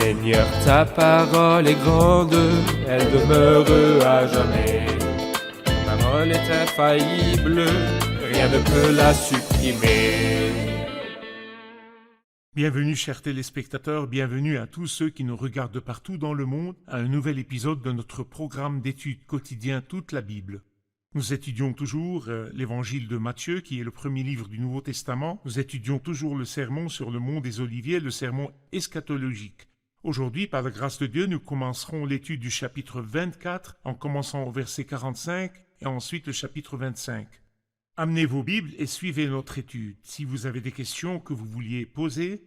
Seigneur, ta parole est grande, elle demeure à jamais. Ta parole est infaillible, rien ne peut la supprimer. Bienvenue chers téléspectateurs, bienvenue à tous ceux qui nous regardent de partout dans le monde à un nouvel épisode de notre programme d'études quotidien Toute la Bible. Nous étudions toujours l'évangile de Matthieu, qui est le premier livre du Nouveau Testament. Nous étudions toujours le sermon sur le mont des Oliviers, le sermon eschatologique. Aujourd'hui, par la grâce de Dieu, nous commencerons l'étude du chapitre 24, en commençant au verset 45, et ensuite le chapitre 25. Amenez vos Bibles et suivez notre étude. Si vous avez des questions que vous vouliez poser,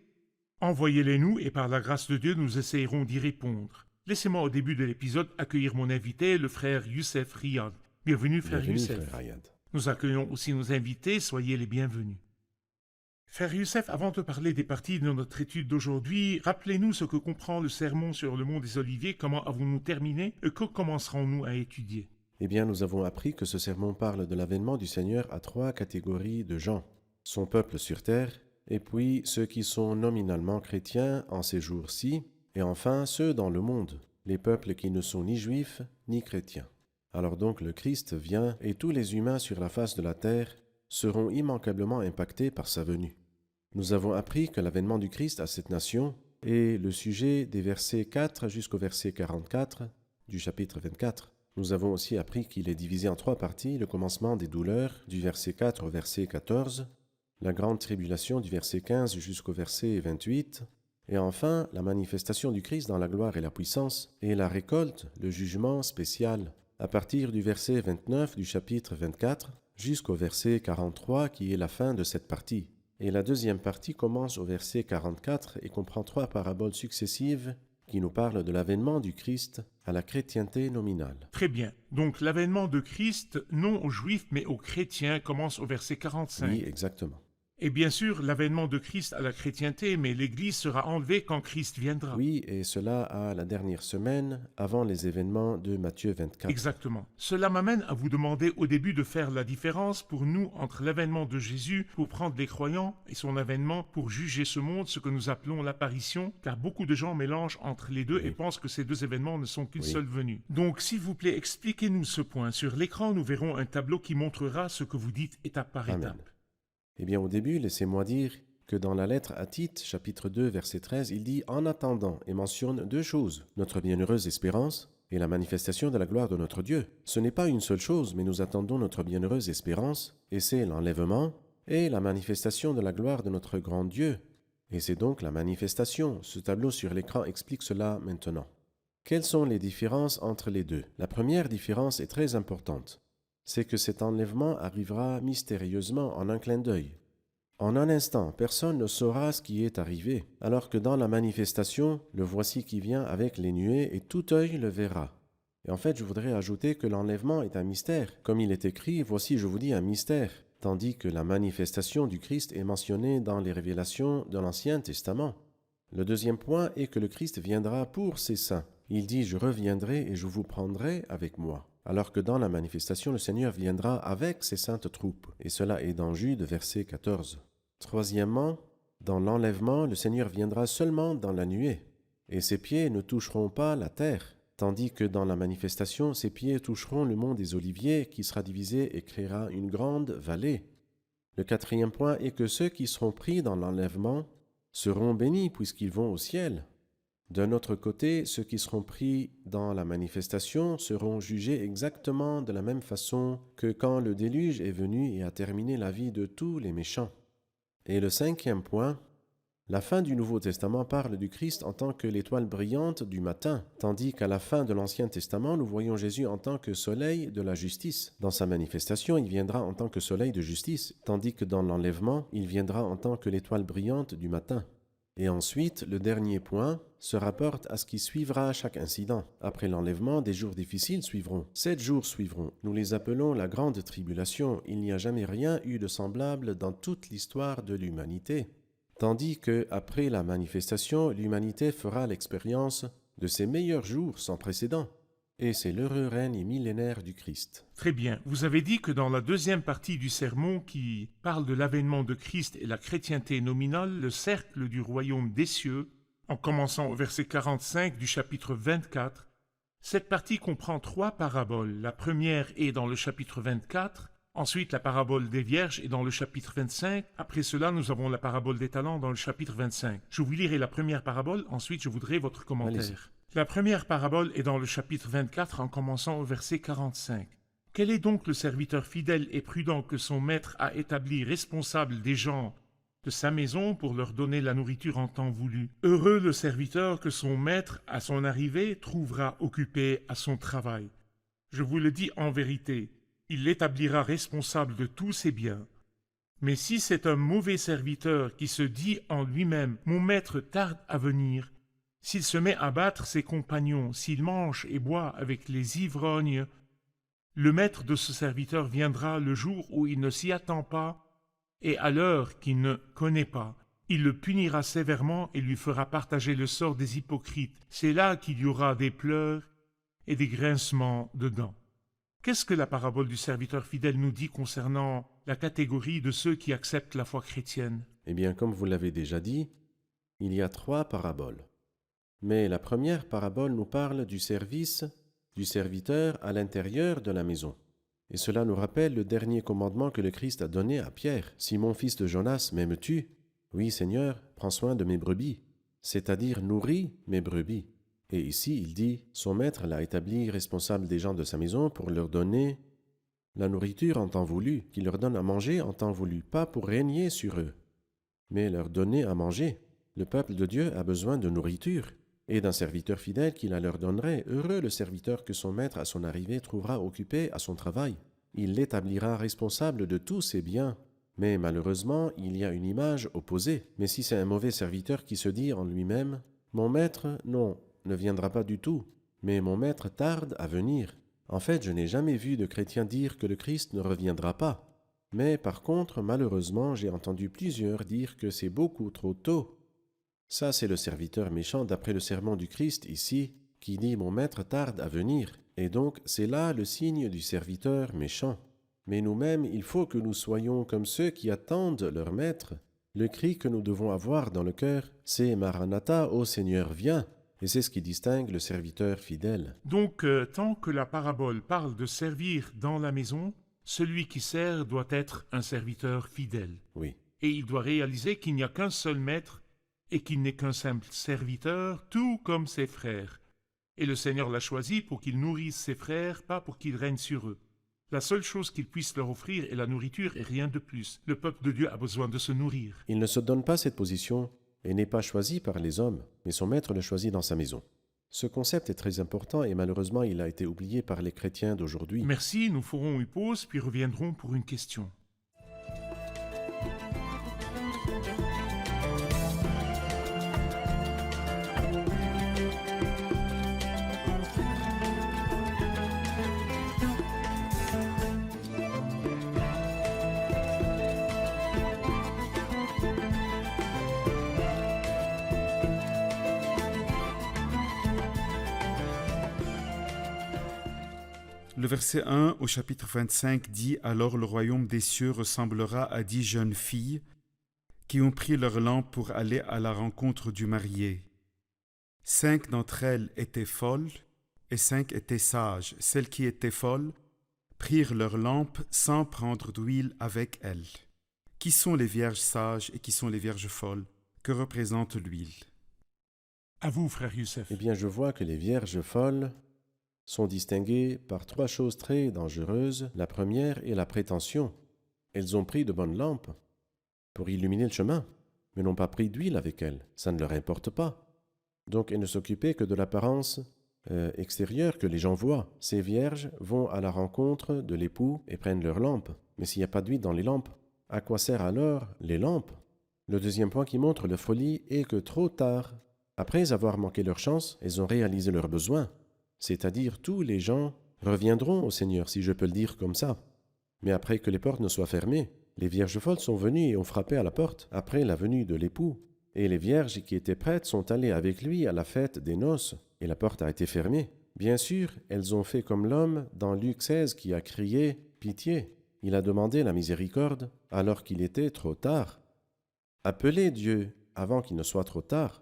envoyez-les nous et par la grâce de Dieu, nous essayerons d'y répondre. Laissez-moi au début de l'épisode accueillir mon invité, le frère Youssef Riyad. Bienvenue, frère Youssef. Frère Riyad. Nous accueillons aussi nos invités, soyez les bienvenus. Frère Youssef, avant de parler des parties de notre étude d'aujourd'hui, rappelez-nous ce que comprend le sermon sur le mont des Oliviers, comment avons-nous terminé et que commencerons-nous à étudier? Eh bien, nous avons appris que ce sermon parle de l'avènement du Seigneur à 3 catégories de gens. Son peuple sur terre, et puis ceux qui sont nominalement chrétiens en ces jours-ci, et enfin ceux dans le monde, les peuples qui ne sont ni juifs ni chrétiens. Alors donc le Christ vient et tous les humains sur la face de la terre seront immanquablement impactés par sa venue. Nous avons appris que l'avènement du Christ à cette nation est le sujet des versets 4 jusqu'au verset 44 du chapitre 24. Nous avons aussi appris qu'il est divisé en 3 parties, le commencement des douleurs du verset 4 au verset 14, la grande tribulation du verset 15 jusqu'au verset 28, et enfin la manifestation du Christ dans la gloire et la puissance, et la récolte, le jugement spécial, à partir du verset 29 du chapitre 24 jusqu'au verset 43 qui est la fin de cette partie. Et la deuxième partie commence au verset 44 et comprend 3 paraboles successives qui nous parlent de l'avènement du Christ à la chrétienté nominale. Très bien. Donc l'avènement de Christ, non aux Juifs mais aux chrétiens, commence au verset 45. Oui, exactement. Et bien sûr, l'avènement de Christ à la chrétienté, mais l'Église sera enlevée quand Christ viendra. Oui, et cela à la dernière semaine, avant les événements de Matthieu 24. Exactement. Cela m'amène à vous demander au début de faire la différence pour nous entre l'avènement de Jésus pour prendre les croyants et son avènement pour juger ce monde, ce que nous appelons l'apparition, car beaucoup de gens mélangent entre les deux et pensent que ces deux événements ne sont qu'une seule venue. Donc, s'il vous plaît, expliquez-nous ce point. Sur l'écran, nous verrons un tableau qui montrera ce que vous dites étape par Amen. étape. Eh bien, au début, laissez-moi dire que dans la lettre à Tite, chapitre 2, verset 13, il dit « En attendant » et mentionne 2 choses, notre bienheureuse espérance et la manifestation de la gloire de notre Dieu. Ce n'est pas une seule chose, mais nous attendons notre bienheureuse espérance, et c'est l'enlèvement et la manifestation de la gloire de notre grand Dieu. Et c'est donc la manifestation. Ce tableau sur l'écran explique cela maintenant. Quelles sont les différences entre les deux? La première différence est très importante. C'est que cet enlèvement arrivera mystérieusement en un clin d'œil. En un instant, personne ne saura ce qui est arrivé, alors que dans la manifestation, le voici qui vient avec les nuées et tout œil le verra. Et en fait, je voudrais ajouter que l'enlèvement est un mystère. Comme il est écrit, voici je vous dis un mystère, tandis que la manifestation du Christ est mentionnée dans les révélations de l'Ancien Testament. Le deuxième point est que le Christ viendra pour ses saints. Il dit « Je reviendrai et je vous prendrai avec moi ». Alors que dans la manifestation, le Seigneur viendra avec ses saintes troupes. Et cela est dans Jude, verset 14. Troisièmement, dans l'enlèvement, le Seigneur viendra seulement dans la nuée, et ses pieds ne toucheront pas la terre, tandis que dans la manifestation, ses pieds toucheront le mont des Oliviers, qui sera divisé et créera une grande vallée. Le quatrième point est que ceux qui seront pris dans l'enlèvement seront bénis puisqu'ils vont au ciel. D'un autre côté, ceux qui seront pris dans la manifestation seront jugés exactement de la même façon que quand le déluge est venu et a terminé la vie de tous les méchants. Et le cinquième point, la fin du Nouveau Testament parle du Christ en tant que l'étoile brillante du matin, tandis qu'à la fin de l'Ancien Testament, nous voyons Jésus en tant que soleil de la justice. Dans sa manifestation, il viendra en tant que soleil de justice, tandis que dans l'enlèvement, il viendra en tant que l'étoile brillante du matin. Et ensuite, le dernier point se rapporte à ce qui suivra à chaque incident. Après l'enlèvement, des jours difficiles suivront. 7 jours suivront. Nous les appelons la grande tribulation. Il n'y a jamais rien eu de semblable dans toute l'histoire de l'humanité. Tandis que, après la manifestation, l'humanité fera l'expérience de ses meilleurs jours sans précédent. Et c'est l'heureux règne millénaire du Christ. Très bien. Vous avez dit que dans la deuxième partie du sermon qui parle de l'avènement de Christ et la chrétienté nominale, le cercle du royaume des cieux En commençant au verset 45 du chapitre 24, cette partie comprend 3 paraboles. La première est dans le chapitre 24, ensuite la parabole des vierges est dans le chapitre 25, après cela nous avons la parabole des talents dans le chapitre 25. Je vous lirai la première parabole, ensuite je voudrais votre Allez-y. commentaire. La première parabole est dans le chapitre 24 en commençant au verset 45. Quel est donc le serviteur fidèle et prudent que son maître a établi responsable des gens de sa maison pour leur donner la nourriture en temps voulu? Heureux le serviteur que son maître, à son arrivée, trouvera occupé à son travail. Je vous le dis en vérité, il l'établira responsable de tous ses biens. Mais si c'est un mauvais serviteur qui se dit en lui-même « Mon maître tarde à venir », s'il se met à battre ses compagnons, s'il mange et boit avec les ivrognes, le maître de ce serviteur viendra le jour où il ne s'y attend pas et à l'heure qu'il ne connaît pas. Il le punira sévèrement et lui fera partager le sort des hypocrites. C'est là qu'il y aura des pleurs et des grincements de dents. Qu'est-ce que la parabole du serviteur fidèle nous dit concernant la catégorie de ceux qui acceptent la foi chrétienne? Eh bien, comme vous l'avez déjà dit, il y a 3 paraboles. Mais la première parabole nous parle du service du serviteur à l'intérieur de la maison. Et cela nous rappelle le dernier commandement que le Christ a donné à Pierre. « Simon, fils de Jonas, m'aimes-tu? Oui, Seigneur, prends soin de mes brebis, c'est-à-dire nourris mes brebis. » Et ici, il dit, son maître l'a établi responsable des gens de sa maison pour leur donner la nourriture en temps voulu, qu'il leur donne à manger en temps voulu, pas pour régner sur eux, mais leur donner à manger. Le peuple de Dieu a besoin de nourriture et d'un serviteur fidèle qui la leur donnerait. Heureux le serviteur que son maître à son arrivée trouvera occupé à son travail. Il l'établira responsable de tous ses biens. Mais malheureusement, il y a une image opposée. Mais si c'est un mauvais serviteur qui se dit en lui-même « Mon maître, non, ne viendra pas du tout, mais mon maître tarde à venir. » En fait, je n'ai jamais vu de chrétien dire que le Christ ne reviendra pas. Mais par contre, malheureusement, j'ai entendu plusieurs dire que c'est beaucoup trop tôt. Ça, c'est le serviteur méchant d'après le sermon du Christ ici, qui dit « Mon maître tarde à venir ». Et donc, c'est là le signe du serviteur méchant. Mais nous-mêmes, il faut que nous soyons comme ceux qui attendent leur maître. Le cri que nous devons avoir dans le cœur, c'est « Maranatha, ô Seigneur, viens ». Et c'est ce qui distingue le serviteur fidèle. Donc, tant que la parabole parle de servir dans la maison, celui qui sert doit être un serviteur fidèle. Oui. Et il doit réaliser qu'il n'y a qu'un seul maître et qu'il n'est qu'un simple serviteur, tout comme ses frères. Et le Seigneur l'a choisi pour qu'il nourrisse ses frères, pas pour qu'il règne sur eux. La seule chose qu'il puisse leur offrir est la nourriture et rien de plus. Le peuple de Dieu a besoin de se nourrir. Il ne se donne pas cette position et n'est pas choisi par les hommes, mais son maître le choisit dans sa maison. Ce concept est très important et malheureusement il a été oublié par les chrétiens d'aujourd'hui. Merci, nous ferons une pause puis reviendrons pour une question. Le verset 1 au chapitre 25 dit « Alors le royaume des cieux ressemblera à 10 jeunes filles qui ont pris leur lampe pour aller à la rencontre du marié. 5 d'entre elles étaient folles et 5 étaient sages. Celles qui étaient folles prirent leur lampe sans prendre d'huile avec elles. Qui sont les vierges sages et qui sont les vierges folles? Que représente l'huile? » À vous, frère Youssef. Eh bien, je vois que les vierges folles sont distinguées par 3 choses très dangereuses. La première est la prétention. Elles ont pris de bonnes lampes pour illuminer le chemin, mais n'ont pas pris d'huile avec elles. Ça ne leur importe pas. Donc, elles ne s'occupaient que de l'apparence extérieure que les gens voient. Ces vierges vont à la rencontre de l'époux et prennent leurs lampes. Mais s'il n'y a pas d'huile dans les lampes, à quoi servent alors les lampes? Le deuxième point qui montre la folie est que trop tard, après avoir manqué leur chance, elles ont réalisé leurs besoins. C'est-à-dire tous les gens reviendront au Seigneur, si je peux le dire comme ça. Mais après que les portes ne soient fermées, les vierges folles sont venues et ont frappé à la porte, après la venue de l'époux. Et les vierges qui étaient prêtes sont allées avec lui à la fête des noces, et la porte a été fermée. Bien sûr, elles ont fait comme l'homme dans Luc 16 qui a crié « Pitié !» Il a demandé la miséricorde alors qu'il était trop tard. Appelez Dieu avant qu'il ne soit trop tard.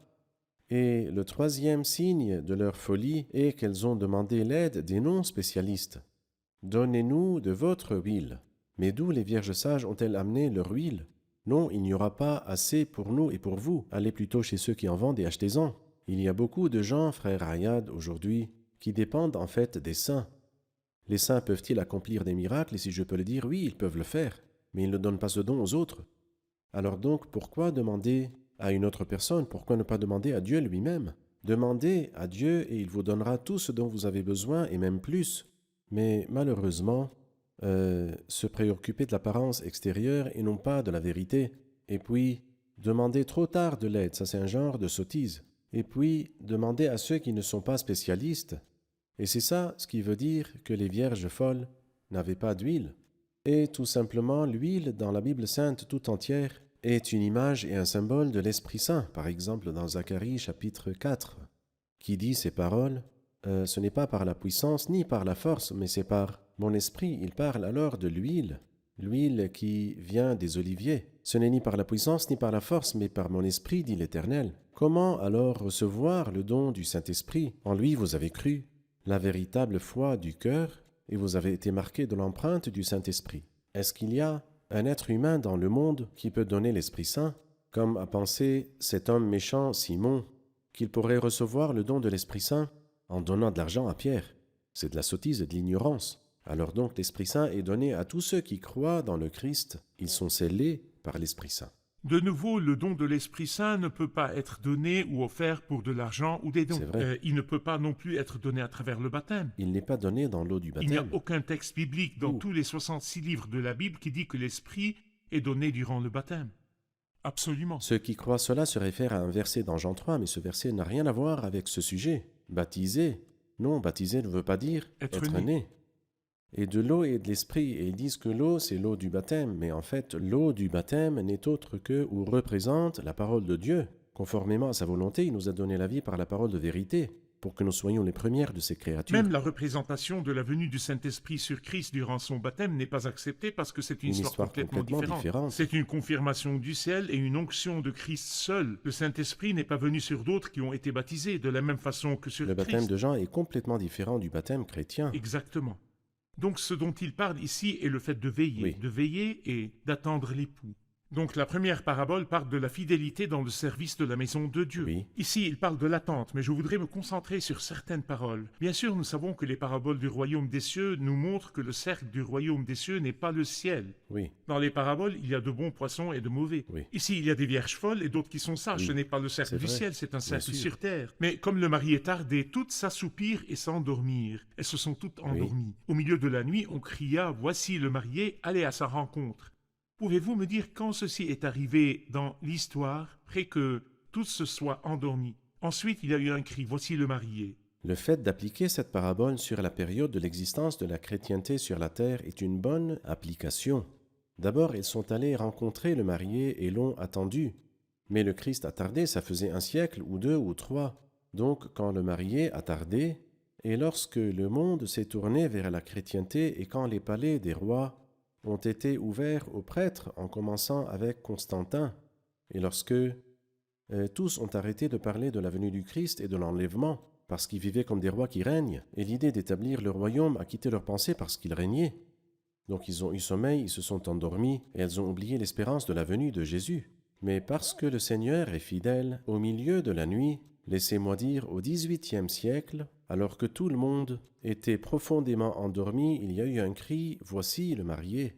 Et le troisième signe de leur folie est qu'elles ont demandé l'aide des non-spécialistes. « Donnez-nous de votre huile. » Mais d'où les vierges sages ont-elles amené leur huile? Non, il n'y aura pas assez pour nous et pour vous. Allez plutôt chez ceux qui en vendent et achetez-en. Il y a beaucoup de gens, frère Rayad, aujourd'hui, qui dépendent en fait des saints. Les saints peuvent-ils accomplir des miracles? Et si je peux le dire, oui, ils peuvent le faire, mais ils ne donnent pas ce don aux autres. Alors donc, pourquoi demander à une autre personne? Pourquoi ne pas demander à Dieu lui-même? Demandez à Dieu et il vous donnera tout ce dont vous avez besoin et même plus. Mais malheureusement, se préoccuper de l'apparence extérieure et non pas de la vérité. Et puis, demander trop tard de l'aide, ça c'est un genre de sottise. Et puis, demander à ceux qui ne sont pas spécialistes. Et c'est ça ce qui veut dire que les vierges folles n'avaient pas d'huile. Et tout simplement, l'huile dans la Bible sainte tout entière est une image et un symbole de l'Esprit Saint. Par exemple, dans Zacharie chapitre 4, qui dit ces paroles, ce n'est pas par la puissance ni par la force, mais c'est par mon esprit. Il parle alors de l'huile qui vient des oliviers. Ce n'est ni par la puissance ni par la force, mais par mon esprit, dit l'Éternel. Comment alors recevoir le don du Saint-Esprit? En lui vous avez cru, la véritable foi du cœur, et vous avez été marqués de l'empreinte du Saint-Esprit. Est-ce qu'il y a un être humain dans le monde qui peut donner l'Esprit Saint, comme a pensé cet homme méchant Simon, qu'il pourrait recevoir le don de l'Esprit Saint en donnant de l'argent à Pierre? C'est de la sottise et de l'ignorance. Alors donc l'Esprit Saint est donné à tous ceux qui croient dans le Christ. Ils sont scellés par l'Esprit Saint. De nouveau, le don de l'Esprit Saint ne peut pas être donné ou offert pour de l'argent ou des dons. C'est vrai. Il ne peut pas non plus être donné à travers le baptême. Il n'est pas donné dans l'eau du Il n'y a baptême. aucun texte biblique dans tous les 66 livres de la Bible qui dit que l'Esprit est donné durant le baptême. Absolument. Ceux qui croient cela se réfèrent à un verset dans Jean 3, mais ce verset n'a rien à voir avec ce sujet. Baptiser. Non, baptiser ne veut pas dire Être né. Et de l'eau et de l'esprit. Et ils disent que l'eau, c'est l'eau du baptême. Mais en fait, l'eau du baptême n'est autre que ou représente la parole de Dieu. Conformément à sa volonté, il nous a donné la vie par la parole de vérité, pour que nous soyons les premières de ses créatures. Même la représentation de la venue du Saint-Esprit sur Christ durant son baptême n'est pas acceptée parce que c'est une histoire complètement différente. C'est une confirmation du ciel et une onction de Christ seul. Le Saint-Esprit n'est pas venu sur d'autres qui ont été baptisés de la même façon que sur Le Christ. baptême de Jean est complètement différent du baptême chrétien. Exactement. Donc ce dont il parle ici est le fait de veiller et d'attendre l'époux. Donc la première parabole parle de la fidélité dans le service de la maison de Dieu. Oui. Ici, il parle de l'attente, mais je voudrais me concentrer sur certaines paroles. Bien sûr, nous savons que les paraboles du royaume des cieux nous montrent que le cercle du royaume des cieux n'est pas le ciel. Oui, Dans les paraboles, il y a de bons poissons et de mauvais. Oui. Ici, il y a des vierges folles et d'autres qui sont sages. Oui. Ce n'est pas le cercle C'est du vrai. ciel, c'est un cercle sûr. sur terre. Mais comme le mari est tardé, toutes s'assoupirent et s'endormirent. Elles se sont toutes endormies. Au milieu de la nuit, on cria « Voici le marié, allez à sa rencontre ». Pouvez-vous me dire quand ceci est arrivé dans l'histoire, après que toutes se soient endormies? Ensuite, il y a eu un cri « Voici le marié ». le fait d'appliquer cette parabole sur la période de l'existence de la chrétienté sur la terre est une bonne application. D'abord, ils sont allés rencontrer le marié et l'ont attendu. Mais le Christ a tardé, ça faisait 1 siècle ou 2 ou 3. Donc, quand le marié a tardé, et lorsque le monde s'est tourné vers la chrétienté et quand les palais des rois ont été ouverts aux prêtres, en commençant avec Constantin, et lorsque tous ont arrêté de parler de la venue du Christ et de l'enlèvement, parce qu'ils vivaient comme des rois qui règnent, et l'idée d'établir le royaume a quitté leur pensée parce qu'ils régnaient. Donc ils ont eu sommeil, ils se sont endormis, et elles ont oublié l'espérance de la venue de Jésus. Mais parce que le Seigneur est fidèle, au milieu de la nuit, laissez-moi dire au XVIIIe siècle, alors que tout le monde était profondément endormi, il y a eu un cri « Voici le marié ».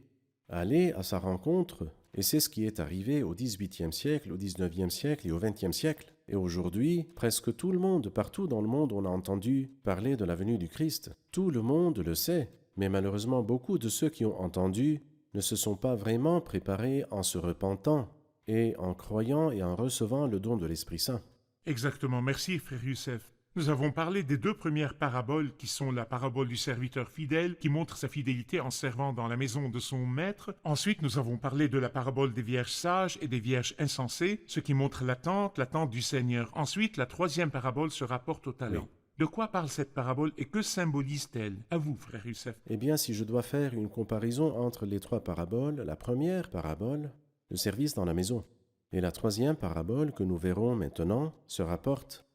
Allez à sa rencontre, et c'est ce qui est arrivé au XVIIIe siècle, au XIXe siècle et au XXe siècle. Et aujourd'hui, presque tout le monde, partout dans le monde, on a entendu parler de la venue du Christ. Tout le monde le sait, mais malheureusement beaucoup de ceux qui ont entendu ne se sont pas vraiment préparés en se repentant et en croyant et en recevant le don de l'Esprit Saint. Exactement, merci frère Youssef. Nous avons parlé des 2 premières paraboles qui sont la parabole du serviteur fidèle qui montre sa fidélité en servant dans la maison de son maître. Ensuite, nous avons parlé de la parabole des vierges sages et des vierges insensées, ce qui montre l'attente du Seigneur. Ensuite, la 3e parabole se rapporte au talent. Oui. De quoi parle cette parabole et que symbolise-t-elle? À vous, frère Youssef. Eh bien, si je dois faire une comparaison entre les 3 paraboles, la première parabole, le service dans la maison. Et la troisième parabole que nous verrons maintenant se rapporte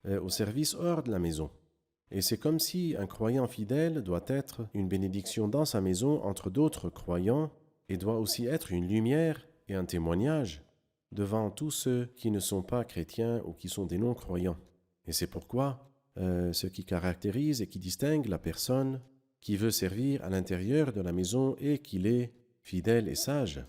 au service hors de la maison. Et c'est comme si un croyant fidèle doit être une bénédiction dans sa maison entre d'autres croyants et doit aussi être une lumière et un témoignage devant tous ceux qui ne sont pas chrétiens ou qui sont des non-croyants. Et c'est pourquoi ce qui caractérise et qui distingue la personne qui veut servir à l'intérieur de la maison est qu'il est fidèle et sage.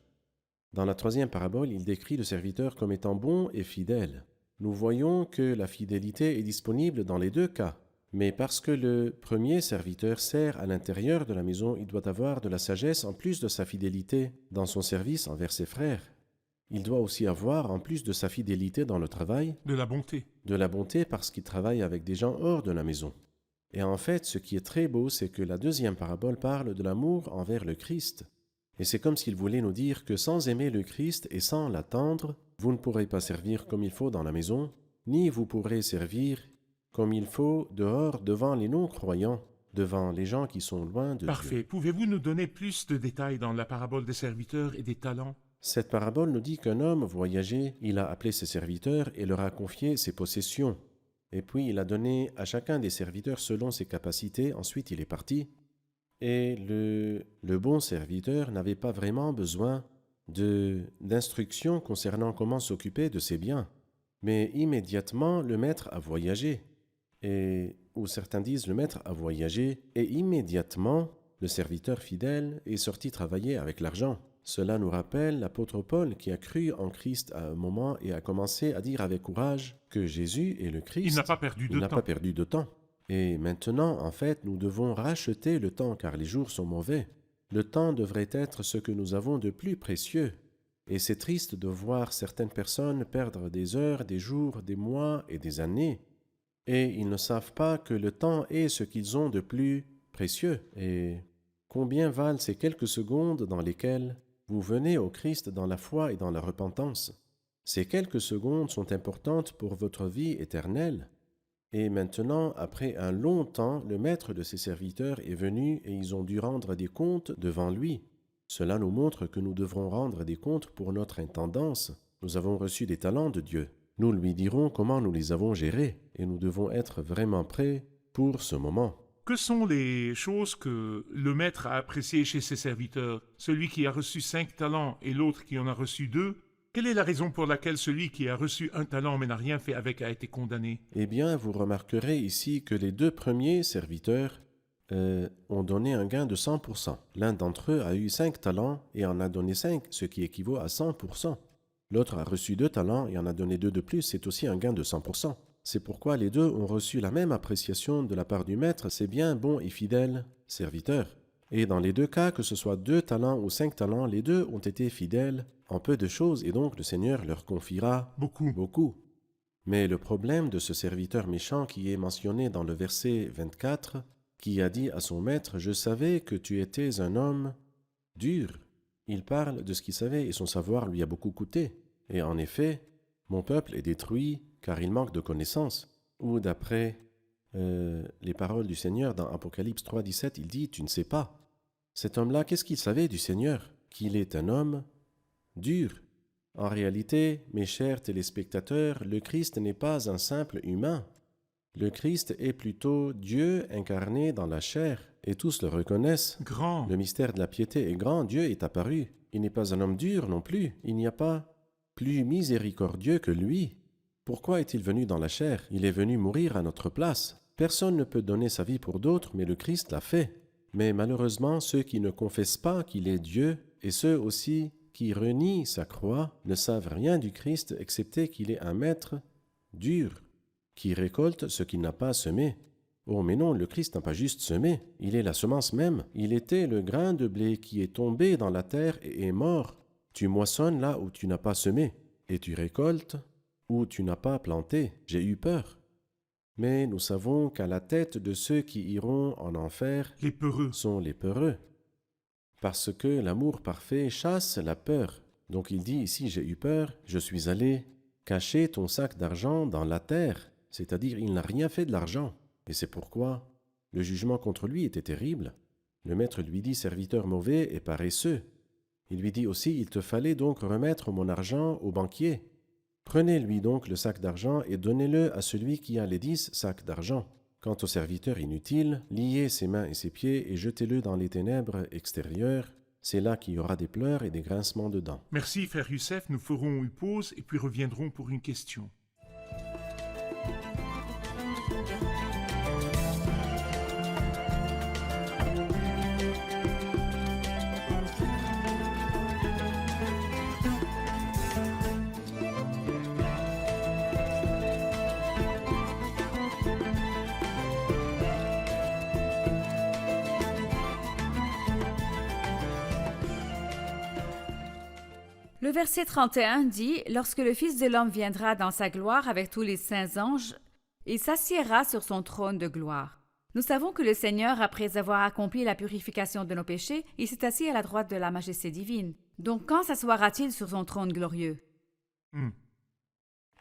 Dans la troisième parabole, il décrit le serviteur comme étant bon et fidèle. Nous voyons que la fidélité est disponible dans les deux cas. Mais parce que le premier serviteur sert à l'intérieur de la maison, il doit avoir de la sagesse en plus de sa fidélité dans son service envers ses frères. Il doit aussi avoir, en plus de sa fidélité dans le travail, De la bonté. de la bonté parce qu'il travaille avec des gens hors de la maison. Et en fait, ce qui est très beau, c'est que la deuxième parabole parle de l'amour envers le Christ. Et c'est comme s'il voulait nous dire que sans aimer le Christ et sans l'attendre, vous ne pourrez pas servir comme il faut dans la maison, ni vous pourrez servir comme il faut dehors devant les non-croyants, devant les gens qui sont loin de Parfait. Dieu. Pouvez-vous nous donner plus de détails dans la parabole des serviteurs et des talents? Cette parabole nous dit qu'un homme voyageait, il a appelé ses serviteurs et leur a confié ses possessions. Et puis il a donné à chacun des serviteurs selon ses capacités, ensuite il est parti. Et le bon serviteur n'avait pas vraiment besoin d'instructions concernant comment s'occuper de ses biens. Mais immédiatement, le maître a voyagé. Ou certains disent le maître a voyagé, et immédiatement, le serviteur fidèle est sorti travailler avec l'argent. Cela nous rappelle l'apôtre Paul qui a cru en Christ à un moment et a commencé à dire avec courage que Jésus est le Christ. Il n'a pas perdu de Il n'a temps. pas perdu de temps. Et maintenant, en fait, nous devons racheter le temps car les jours sont mauvais. Le temps devrait être ce que nous avons de plus précieux. Et c'est triste de voir certaines personnes perdre des heures, des jours, des mois et des années. Et ils ne savent pas que le temps est ce qu'ils ont de plus précieux. Et combien valent ces quelques secondes dans lesquelles vous venez au Christ dans la foi et dans la repentance? Ces quelques secondes sont importantes pour votre vie éternelle. Et maintenant, après un long temps, le maître de ses serviteurs est venu et ils ont dû rendre des comptes devant lui. Cela nous montre que nous devrons rendre des comptes pour notre intendance. Nous avons reçu des talents de Dieu. Nous lui dirons comment nous les avons gérés et nous devons être vraiment prêts pour ce moment. Que sont les choses que le maître a appréciées chez ses serviteurs? Celui qui a reçu 5 talents et l'autre qui en a reçu 2? Quelle est la raison pour laquelle celui qui a reçu 1 talent mais n'a rien fait avec a été condamné? Eh bien, vous remarquerez ici que les 2 premiers serviteurs ont donné un gain de 100%. L'un d'entre eux a eu 5 talents et en a donné 5, ce qui équivaut à 100%. L'autre a reçu 2 talents et en a donné 2 de plus, c'est aussi un gain de 100%. C'est pourquoi les 2 ont reçu la même appréciation de la part du maître, c'est bien bon et fidèle serviteur. Et dans les 2 cas, que ce soit 2 talents ou 5 talents, les 2 ont été fidèles en peu de choses et donc le Seigneur leur confiera beaucoup. Mais le problème de ce serviteur méchant qui est mentionné dans le verset 24, qui a dit à son maître « Je savais que tu étais un homme dur ». Il parle de ce qu'il savait et son savoir lui a beaucoup coûté. Et en effet, mon peuple est détruit car il manque de connaissances. Ou d'après les paroles du Seigneur dans Apocalypse 3,17, il dit « Tu ne sais pas ». Cet homme-là, qu'est-ce qu'il savait du Seigneur? Qu'il est un homme dur. En réalité, mes chers téléspectateurs, le Christ n'est pas un simple humain. Le Christ est plutôt Dieu incarné dans la chair, et tous le reconnaissent. Grand. Le mystère de la piété est grand, Dieu est apparu. Il n'est pas un homme dur non plus. Il n'y a pas plus miséricordieux que lui. Pourquoi est-il venu dans la chair? Il est venu mourir à notre place. Personne ne peut donner sa vie pour d'autres, mais le Christ l'a fait. Mais malheureusement, ceux qui ne confessent pas qu'il est Dieu, et ceux aussi qui renient sa croix, ne savent rien du Christ excepté qu'il est un maître dur, qui récolte ce qu'il n'a pas semé. Oh mais non, le Christ n'a pas juste semé, il est la semence même. Il était le grain de blé qui est tombé dans la terre et est mort. Tu moissonnes là où tu n'as pas semé, et tu récoltes où tu n'as pas planté. J'ai eu peur. Mais nous savons qu'à la tête de ceux qui iront en enfer Les peureux. sont les peureux. Parce que l'amour parfait chasse la peur. Donc il dit ici, j'ai eu peur, je suis allé cacher ton sac d'argent dans la terre. C'est-à-dire, il n'a rien fait de l'argent. Et c'est pourquoi le jugement contre lui était terrible. Le maître lui dit, serviteur mauvais et paresseux. Il lui dit aussi, il te fallait donc remettre mon argent au banquier. Prenez-lui donc le sac d'argent et donnez-le à celui qui a les 10 sacs d'argent. Quant au serviteur inutile, liez ses mains et ses pieds et jetez-le dans les ténèbres extérieures. C'est là qu'il y aura des pleurs et des grincements de dents. Merci, frère Youssef. Nous ferons une pause et puis reviendrons pour une question. Le verset 31 dit « Lorsque le Fils de l'homme viendra dans sa gloire avec tous les saints anges, il s'assiera sur son trône de gloire. » Nous savons que le Seigneur, après avoir accompli la purification de nos péchés, il s'est assis à la droite de la majesté divine. Donc quand s'assoira-t-il sur son trône glorieux?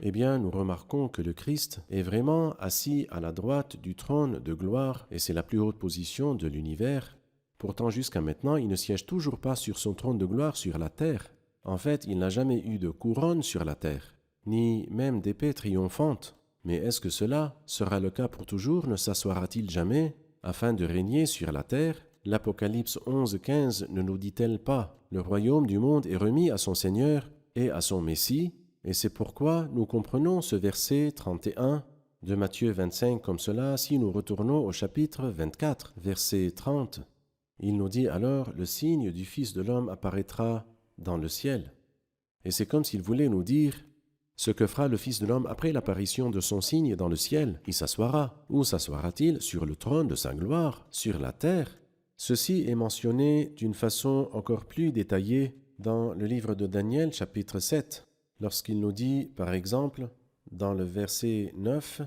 Eh bien, nous remarquons que le Christ est vraiment assis à la droite du trône de gloire et c'est la plus haute position de l'univers. Pourtant, jusqu'à maintenant, il ne siège toujours pas sur son trône de gloire sur la terre. En fait, il n'a jamais eu de couronne sur la terre, ni même d'épée triomphante. Mais est-ce que cela sera le cas pour toujours? Ne s'assoira-t-il jamais afin de régner sur la terre? L'Apocalypse 11:15 ne nous dit-elle pas « Le royaume du monde est remis à son Seigneur et à son Messie » et c'est pourquoi nous comprenons ce verset 31 de Matthieu 25 comme cela si nous retournons au chapitre 24, verset 30. Il nous dit alors « Le signe du Fils de l'homme apparaîtra dans le ciel. » Et c'est comme s'il voulait nous dire ce que fera le Fils de l'homme après l'apparition de son signe dans le ciel. Il s'assoira. Où s'assoira-t-il? Sur le trône de sa gloire, sur la terre. Ceci est mentionné d'une façon encore plus détaillée dans le livre de Daniel, chapitre 7, lorsqu'il nous dit, par exemple, dans le verset 9,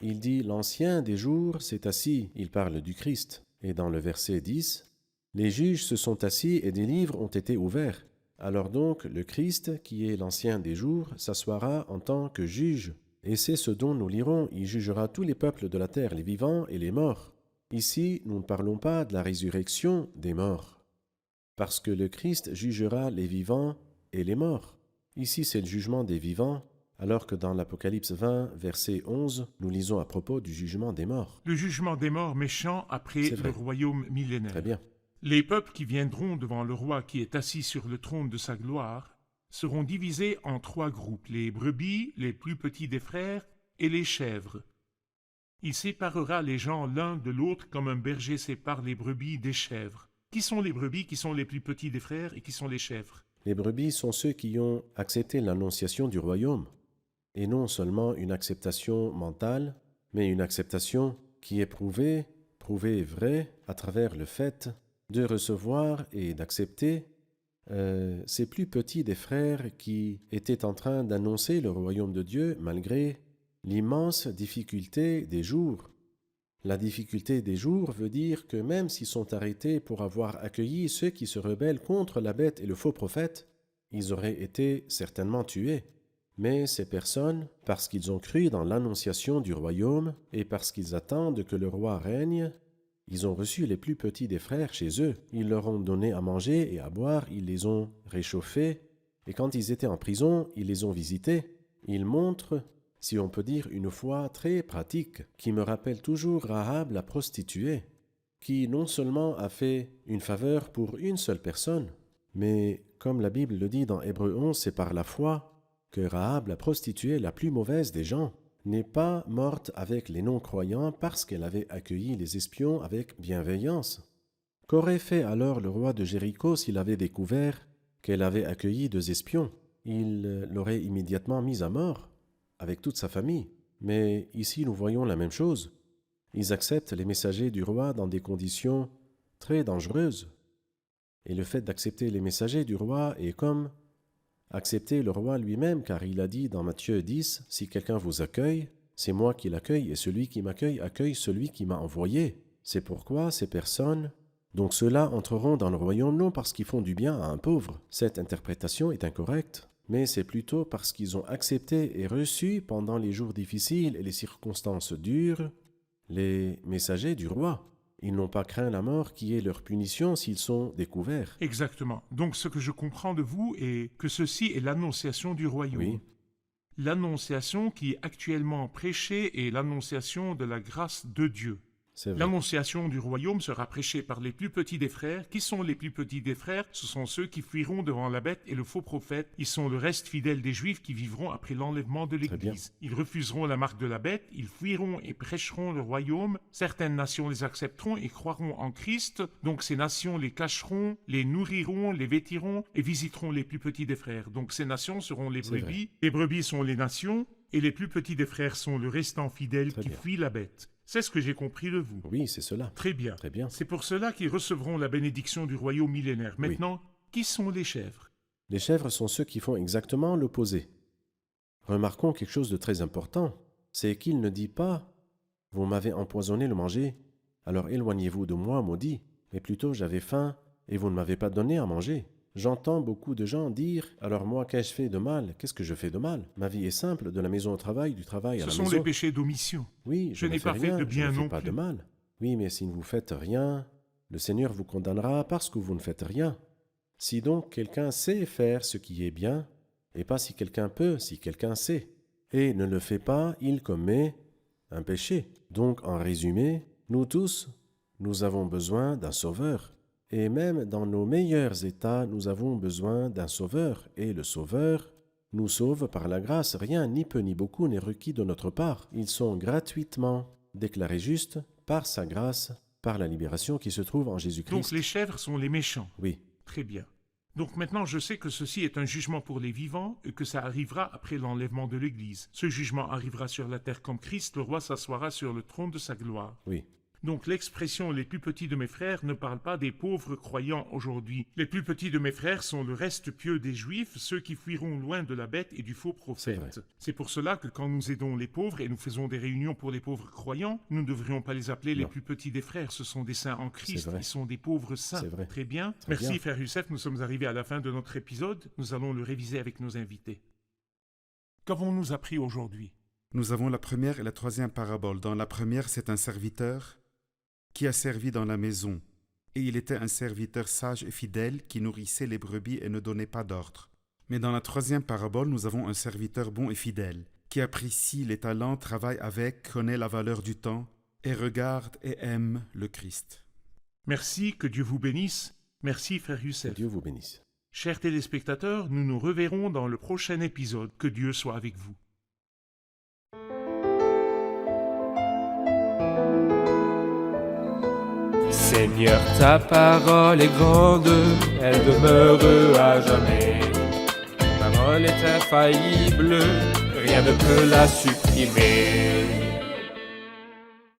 il dit « L'Ancien des jours s'est assis », il parle du Christ. Et dans le verset 10, « Les juges se sont assis et des livres ont été ouverts. » Alors donc, le Christ, qui est l'Ancien des jours, s'assoira en tant que juge. Et c'est ce dont nous lirons, il jugera tous les peuples de la terre, les vivants et les morts. Ici, nous ne parlons pas de la résurrection des morts, parce que le Christ jugera les vivants et les morts. Ici, c'est le jugement des vivants, alors que dans l'Apocalypse 20, verset 11, nous lisons à propos du jugement des morts. Le jugement des morts méchants après C'est vrai. le royaume millénaire. Très bien. Les peuples qui viendront devant le roi qui est assis sur le trône de sa gloire seront divisés en 3 groupes, les brebis, les plus petits des frères et les chèvres. Il séparera les gens l'un de l'autre comme un berger sépare les brebis des chèvres. Qui sont les brebis, qui sont les plus petits des frères et qui sont les chèvres? Les brebis sont ceux qui ont accepté l'annonciation du royaume, et non seulement une acceptation mentale, mais une acceptation qui est prouvée vraie à travers le fait de recevoir et d'accepter ces plus petits des frères qui étaient en train d'annoncer le royaume de Dieu malgré l'immense difficulté des jours. La difficulté des jours veut dire que même s'ils sont arrêtés pour avoir accueilli ceux qui se rebellent contre la bête et le faux prophète, ils auraient été certainement tués. Mais ces personnes, parce qu'ils ont cru dans l'annonciation du royaume et parce qu'ils attendent que le roi règne, ils ont reçu les plus petits des frères chez eux. Ils leur ont donné à manger et à boire, ils les ont réchauffés, et quand ils étaient en prison, ils les ont visités. Ils montrent, si on peut dire, une foi très pratique, qui me rappelle toujours Rahab la prostituée, qui non seulement a fait une faveur pour une seule personne, mais comme la Bible le dit dans Hébreux 11, c'est par la foi que Rahab la prostituée, la plus mauvaise des gens, n'est pas morte avec les non-croyants parce qu'elle avait accueilli les espions avec bienveillance. Qu'aurait fait alors le roi de Jéricho s'il avait découvert qu'elle avait accueilli 2 espions? Il l'aurait immédiatement mise à mort, avec toute sa famille. Mais ici, nous voyons la même chose. Ils acceptent les messagers du roi dans des conditions très dangereuses. Et le fait d'accepter les messagers du roi est comme accepter le roi lui-même, car il a dit dans Matthieu 10, « Si quelqu'un vous accueille, c'est moi qui l'accueille, et celui qui m'accueille accueille celui qui m'a envoyé. » C'est pourquoi ces personnes, donc ceux-là entreront dans le royaume non parce qu'ils font du bien à un pauvre. Cette interprétation est incorrecte, mais c'est plutôt parce qu'ils ont accepté et reçu pendant les jours difficiles et les circonstances dures les messagers du roi. Ils n'ont pas craint la mort qui est leur punition s'ils sont découverts. Exactement. Donc ce que je comprends de vous est que ceci est l'annonciation du royaume. Oui, L'annonciation qui est actuellement prêchée est l'annonciation de la grâce de Dieu. c'est vrai. L'annonciation du royaume sera prêchée par les plus petits des frères. Qui sont les plus petits des frères? Ce sont ceux qui fuiront devant la bête et le faux prophète. Ils sont le reste fidèle des Juifs qui vivront après l'enlèvement de Très bien. l'Église. Ils refuseront la marque de la bête, ils fuiront et prêcheront le royaume. Certaines nations les accepteront et croiront en Christ. Donc ces nations les cacheront, les nourriront, les vêtiront et visiteront les plus petits des frères. Donc ces nations seront les C'est brebis. Les brebis sont les nations et les plus petits des frères sont le restant fidèle Très qui bien. fuit la bête. C'est ce que j'ai compris de vous. Oui, c'est cela. Très bien. Très bien. C'est pour cela qu'ils recevront la bénédiction du royaume millénaire. Maintenant, qui sont les chèvres? Les chèvres sont ceux qui font exactement l'opposé. Remarquons quelque chose de très important, c'est qu'il ne dit pas « Vous m'avez empoisonné le manger, alors éloignez-vous de moi, maudit », mais plutôt « J'avais faim et vous ne m'avez pas donné à manger ». J'entends beaucoup de gens dire « Alors moi, qu'ai-je fait de mal? Qu'est-ce que je fais de mal? Ma vie est simple, de la maison au travail, du travail à Ce la sont maison. les péchés d'omission. Oui, Je ne n'ai fais pas fait rien, de bien je ne fais non pas plus. de mal. Oui, mais si ne vous faites rien, le Seigneur vous condamnera parce que vous ne faites rien. Si donc quelqu'un sait faire ce qui est bien, et pas si quelqu'un peut, si quelqu'un sait, et ne le fait pas, il commet un péché. Donc, en résumé, nous tous, nous avons besoin d'un sauveur. Et même dans nos meilleurs états, nous avons besoin d'un sauveur. Et le sauveur nous sauve par la grâce. Rien, ni peu ni beaucoup, n'est requis de notre part. Ils sont gratuitement déclarés justes par sa grâce, par la libération qui se trouve en Jésus-Christ. Donc les chèvres sont les méchants. Oui, Très bien. Donc maintenant, je sais que ceci est un jugement pour les vivants et que ça arrivera après l'enlèvement de l'Église. Ce jugement arrivera sur la terre comme Christ, le roi s'assoira sur le trône de sa gloire. oui, Donc l'expression « les plus petits de mes frères » ne parle pas des pauvres croyants aujourd'hui. Les plus petits de mes frères sont le reste pieux des Juifs, ceux qui fuiront loin de la bête et du faux C'est prophète. C'est pour cela que quand nous aidons les pauvres et nous faisons des réunions pour les pauvres croyants, nous ne devrions pas les appeler les Non. plus petits des frères. Ce sont des saints en Christ, vrai. ils sont des pauvres saints. C'est vrai. Très bien. Très Merci bien. frère Youssef, nous sommes arrivés à la fin de notre épisode. Nous allons le réviser avec nos invités. Qu'avons-nous appris aujourd'hui? Nous avons la première et la troisième parabole. Dans la première, c'est un serviteur qui a servi dans la maison. Et il était un serviteur sage et fidèle qui nourrissait les brebis et ne donnait pas d'ordre. Mais dans la troisième parabole, nous avons un serviteur bon et fidèle qui apprécie les talents, travaille avec, connaît la valeur du temps et regarde et aime le Christ. Merci, que Dieu vous bénisse. Merci frère que Youssef. Dieu vous bénisse. Chers téléspectateurs, nous nous reverrons dans le prochain épisode. Que Dieu soit avec vous. Seigneur, ta parole est grande, elle demeure à jamais. Ta parole est infaillible, rien ne peut la supprimer.